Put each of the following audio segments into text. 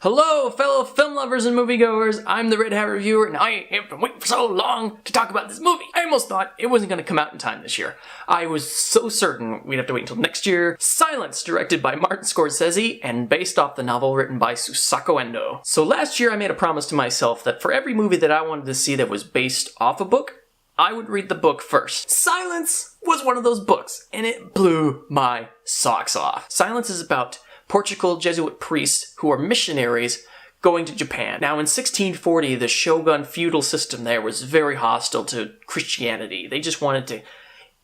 Hello, fellow film lovers and moviegoers. I'm the Red Hat Reviewer, and I have been waiting for so long to talk about this movie. I almost thought it wasn't going to come out in time this year. I was so certain we'd have to wait until next year. Silence, directed by Martin Scorsese, and based off the novel written by Susako Endo. So last year I made a promise to myself that for every movie that I wanted to see that was based off a book, I would read the book first. Silence was one of those books, and it blew my socks off. Silence is about Portugal Jesuit priests who are missionaries going to Japan. Now in 1640, the shogun feudal system there was very hostile to Christianity. They just wanted to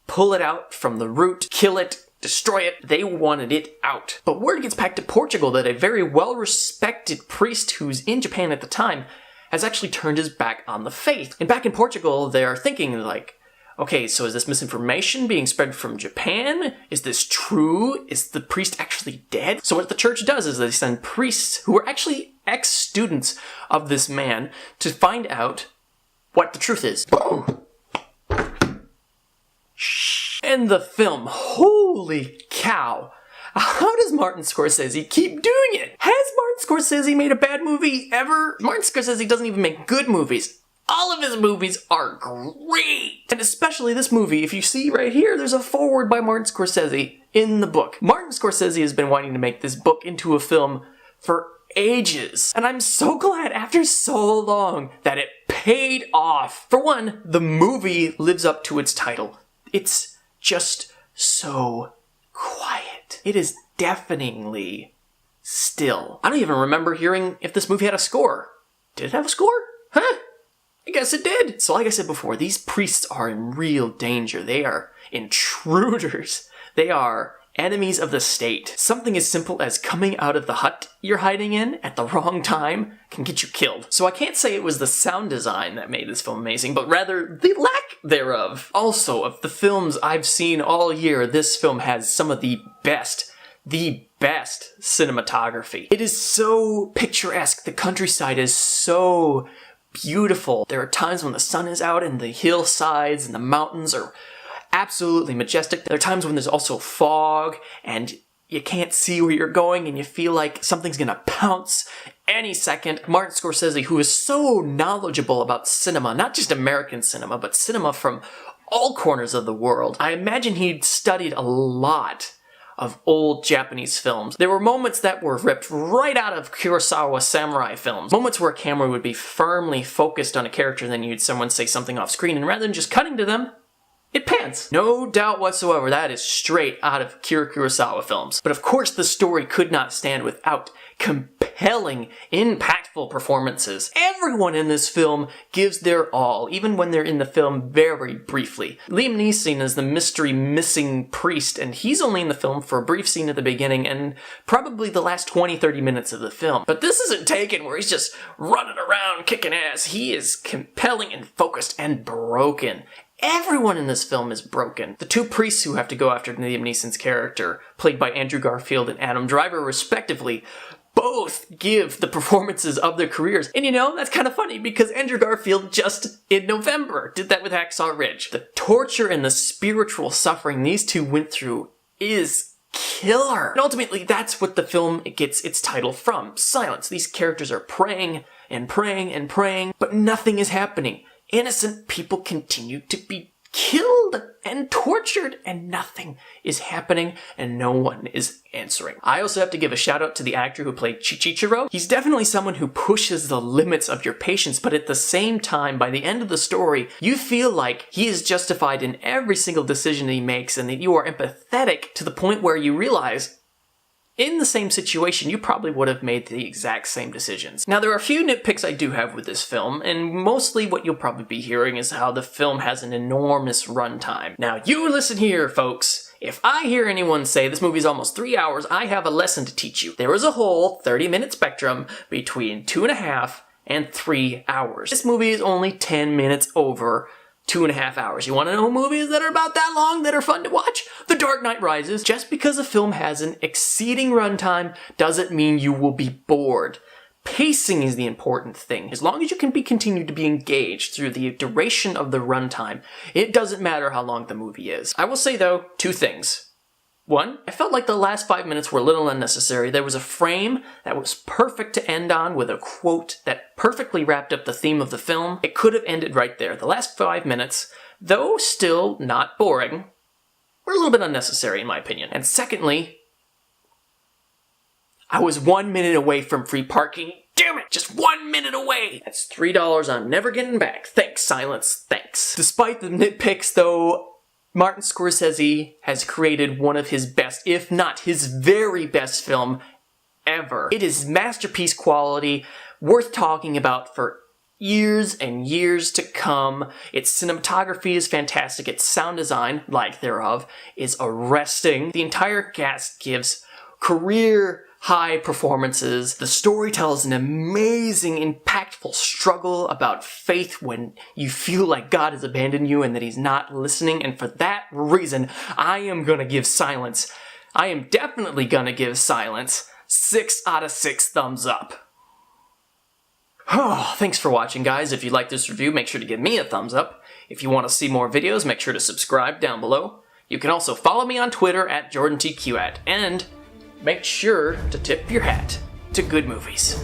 pull it out from the root, kill it, destroy it. They wanted it out. But word gets back to Portugal that a very well-respected priest who's in Japan at the time has actually turned his back on the faith. And back in Portugal, they're thinking like, okay, so is this misinformation being spread from Japan? Is this true? Is the priest actually dead? So what the church does is they send priests who are actually ex-students of this man to find out what the truth is. Shhh. And the film, holy cow. How does Martin Scorsese keep doing it? Has Martin Scorsese made a bad movie ever? Martin Scorsese doesn't even make good movies. All of his movies are great! And especially this movie, if you see right here, there's a foreword by Martin Scorsese in the book. Martin Scorsese has been wanting to make this book into a film for ages. And I'm so glad after so long that it paid off. For one, the movie lives up to its title. It's just so quiet. It is deafeningly still. I don't even remember hearing if this movie had a score. Did it have a score? Huh? I guess it did. So like I said before, these priests are in real danger. They are intruders. They are enemies of the state. Something as simple as coming out of the hut you're hiding in at the wrong time can get you killed. So I can't say it was the sound design that made this film amazing, but rather the lack thereof. Also, of the films I've seen all year, this film has some of the best cinematography. It is so picturesque. The countryside is so beautiful. There are times when the sun is out and the hillsides and the mountains are absolutely majestic. There are times when there's also fog and you can't see where you're going and you feel like something's gonna pounce any second. Martin Scorsese, who is so knowledgeable about cinema, not just American cinema, but cinema from all corners of the world. I imagine he'd studied a lot of old Japanese films. There were moments that were ripped right out of Kurosawa samurai films. Moments where a camera would be firmly focused on a character and then you'd someone say something off screen and rather than just cutting to them, it pans. No doubt whatsoever, that is straight out of Akira Kurosawa films. But of course the story could not stand without compelling, impactful performances. Everyone in this film gives their all, even when they're in the film very briefly. Liam Neeson is the mystery missing priest, and he's only in the film for a brief scene at the beginning and probably the last 20-30 minutes of the film. But this isn't Taken where he's just running around kicking ass. He is compelling and focused and broken. Everyone in this film is broken. The two priests who have to go after Liam Neeson's character, played by Andrew Garfield and Adam Driver respectively, both give the performances of their careers. And you know, that's kind of funny because Andrew Garfield just in November did that with Hacksaw Ridge. The torture and the spiritual suffering these two went through is killer. And ultimately, that's what the film gets its title from. Silence. These characters are praying and praying and praying, but nothing is happening. Innocent people continue to be killed and tortured and nothing is happening and no one is answering. I also have to give a shout out to the actor who played Chichichiro. He's definitely someone who pushes the limits of your patience, but at the same time, by the end of the story, you feel like he is justified in every single decision that he makes and that you are empathetic to the point where you realize in the same situation, you probably would have made the exact same decisions. Now, there are a few nitpicks I do have with this film, and mostly what you'll probably be hearing is how the film has an enormous runtime. Now, you listen here, folks. If I hear anyone say this movie's almost 3 hours, I have a lesson to teach you. There is a whole 30-minute spectrum between 2.5 and 3 hours. This movie is only 10 minutes over 2.5 hours. You want to know movies that are about that long that are fun to watch? The Dark Knight Rises. Just because a film has an exceeding runtime doesn't mean you will be bored. Pacing is the important thing. As long as you can continue to be engaged through the duration of the runtime, it doesn't matter how long the movie is. I will say though, two things. One, I felt like the last 5 minutes were a little unnecessary. There was a frame that was perfect to end on with a quote that perfectly wrapped up the theme of the film. It could have ended right there. The last 5 minutes, though still not boring, were a little bit unnecessary in my opinion. And secondly, I was 1 minute away from free parking. Damn it! Just 1 minute away! That's $3 I'm never getting back. Thanks, silence. Thanks. Despite the nitpicks, though, Martin Scorsese has created one of his best, if not his very best film ever. It is masterpiece quality, worth talking about for years and years to come. Its cinematography is fantastic. Its sound design, like thereof, is arresting. The entire cast gives career high performances. The story tells an amazing, impactful struggle about faith when you feel like God has abandoned you and that he's not listening. And for that reason, I am definitely gonna give Silence 6 out of 6 thumbs up. Oh, thanks for watching, guys. If you like this review, make sure to give me a thumbs up. If you want to see more videos, make sure to subscribe down below. You can also follow me on Twitter at JordanTQat, and make sure to tip your hat to good movies.